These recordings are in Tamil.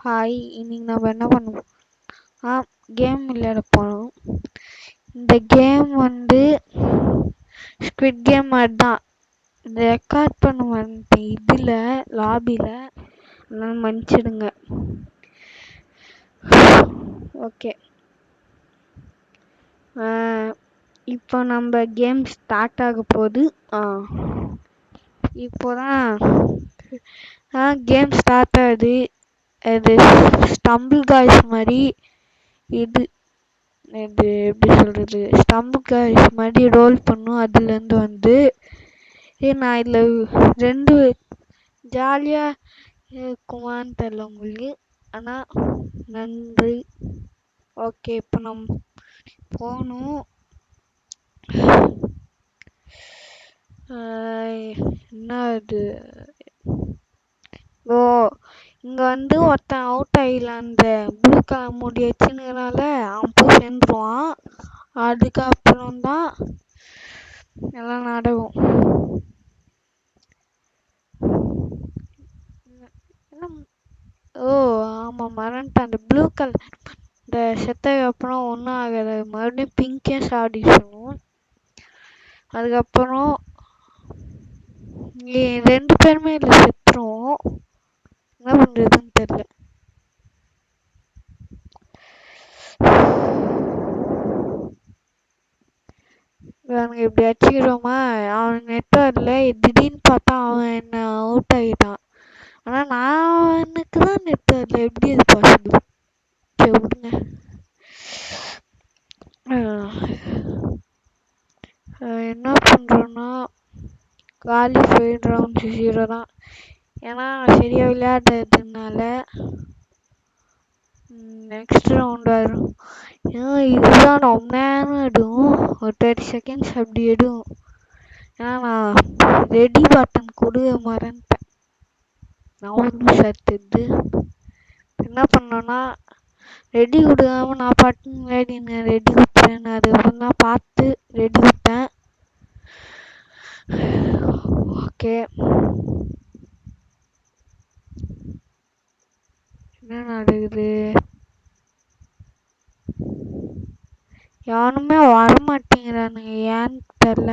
ஹாய், இன்னைக்கு நம்ம என்ன பண்ணுவோம்? கேம் விளையாட போகிறோம். இந்த கேம் வந்து ஸ்குவிட் கேம் மாதிரி தான். இந்த ரெக்கார்ட் பண்ண வந்து இதில் லாபியில் அதனால் மன்னிச்சிடுங்க. ஓகே, இப்போ நம்ம கேம் ஸ்டார்ட் ஆக போகுது. இப்போதான் கேம் ஸ்டார்ட் ஆகுது. அது ஸ்டம்பிள் காய்ஸ் மாதிரி இது எப்படி சொல்கிறது, ஸ்டம்பு காய்ஸ் மாதிரி ரோல் பண்ணும். அதுலேருந்து வந்து நான் இதில் 2 ஜாலியாக இருக்குமான்னு தெரில உங்களுக்கு, ஆனால் நன்றி. ஓகே, இப்போ நம்ம போகணும். என்ன அது? இங்கே வந்து ஒருத்தன் அவுட் ஆகிடலாம். அந்த ப்ளூ கலர் முடி வச்சுனால அவன் போய் சேர்ந்துருவான். அதுக்கப்புறம் தான் எல்லாம் நடக்கும். ஆமாம், மறந்துட்டேன். அந்த ப்ளூ கலர் இந்த செத்ததுக்கு அப்புறம் ஒன்றும் ஆகாது, மறுபடியும் பிங்கே சாடிக்கணும். அதுக்கப்புறம் 2 பேருமே இல்லை செத்துருவோம். என்ன பண்ணுறதுன்னு தெரியல. அவனுங்க இப்படி அடிச்சுக்கிறோமா, அவனுக்கு நெட் வரல. திடீர்னு பார்த்தா அவன் என்ன அவுட் ஆகிட்டான். ஆனால் எனக்கு தான் நெட் வரல. எப்படி அது பாசிபிள்? சரி விடுங்க. என்ன பண்ணுறோன்னா குவாலிஃபைட் ரவுண்ட்ஸ் 0 தான். ஏன்னா சரியாக விளையாடுறதுனால நெக்ஸ்ட் ரவுண்ட் வரும். இதுதான் ரொம்ப நேரம் எடுக்கும், ஒரு 30 செகண்ட்ஸ் அப்படி எடுக்கும். ஏன்னா நான் ரெடி பட்டன் கொடுக்க மறந்துட்டேன். நான் ஒன்றும் சத்துது என்ன பண்ணோன்னா ரெடி கொடுக்காம நான் பாட்டுன்னு விளையாடினேன். ரெடி கொடுத்தேன், அதுக்கப்புறம் தான் பார்த்து ரெடி கொடுத்தேன். ஓகே, என்ன நடக்குது? யாருமே வரமாட்டேங்கிறானுங்க, ஏன்னு தெரில.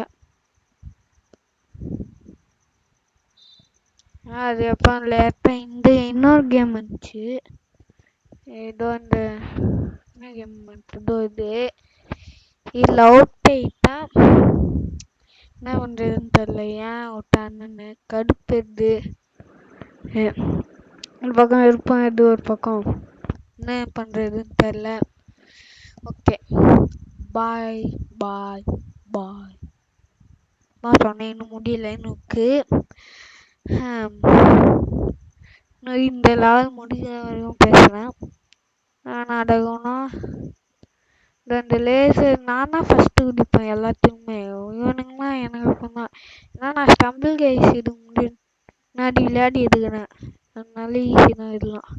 அது எப்போ லேட்டாக இந்த இன்னொரு கேம் வந்துச்சு. ஏதோ இந்த என்ன கேம் பண்ணுறதோ இதில் அவுட் ஆகிட்டா என்ன பண்ணுறதுன்னு தெரில. ஏன் அவுட்டானு கடுப்பெடுது. ஒரு பக்கம் இருப்போம், எது ஒரு பக்கம் என்ன பண்ணுறதுன்னு தெரில. ஓகே, பாய் பாய் பாய். நான் சொன்னேன் இன்னும் முடியல. எனக்கு இந்த லெவல் முடிக்கிற வரைக்கும் பேசுகிறேன். நாடகம்னா இந்த லேசர் நான் தான் ஃபஸ்ட்டு குடிப்பேன் எல்லாத்தையுமே. இவனுங்களாம் எனக்கு அப்புறம் தான். ஏன்னா நான் ஸ்டம்பிள் கைஸ் இது முன்னாடி விளையாடி எடுக்கிறேன், அதனால ஈஸி தான். இதெல்லாம்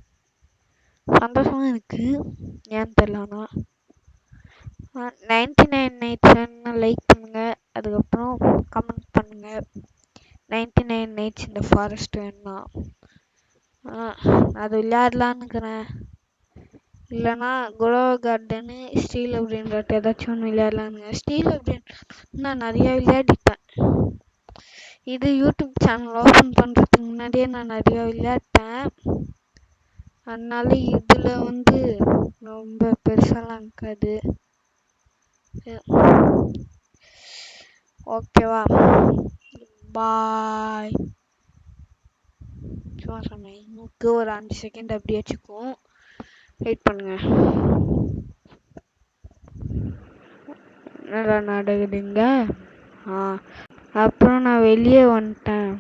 சந்தோஷமாக இருக்குது, ஏன்னு தெரியலண்ணா. 99 நைட்ஸ் லைக் பண்ணுங்கள், அதுக்கப்புறம் கமெண்ட் பண்ணுங்கள். 99 நைட்ஸ் இந்த ஃபாரஸ்ட் வேணும்னா அது விளையாடலான்னுக்கிறேன். இல்லைனா குளோ கார்டனு ஸ்டீல் அப்படின்ற ஏதாச்சும் ஒன்று விளையாடலானுங்க. ஸ்டீல் அப்படின்னு நான் நிறையா விளையாடிப்பேன். இது யூடியூப் சேனல் ஓப்பன் பண்ணுறதுக்கு முன்னாடியே நான் நிறையா விளையாட்டேன். அதனால இதில் வந்து ரொம்ப பெருசாலாம் இருக்காது. ஓகேவா, பாய். சும்மா சொன்னேன், இன்னுக்கு ஒரு 5 செகண்ட் அப்படி வச்சுக்குவோம். வெயிட் பண்ணுங்க. என்னடா நடக்குதுங்க? அப்புறம் நான் வெளியே வந்துட்டேன்.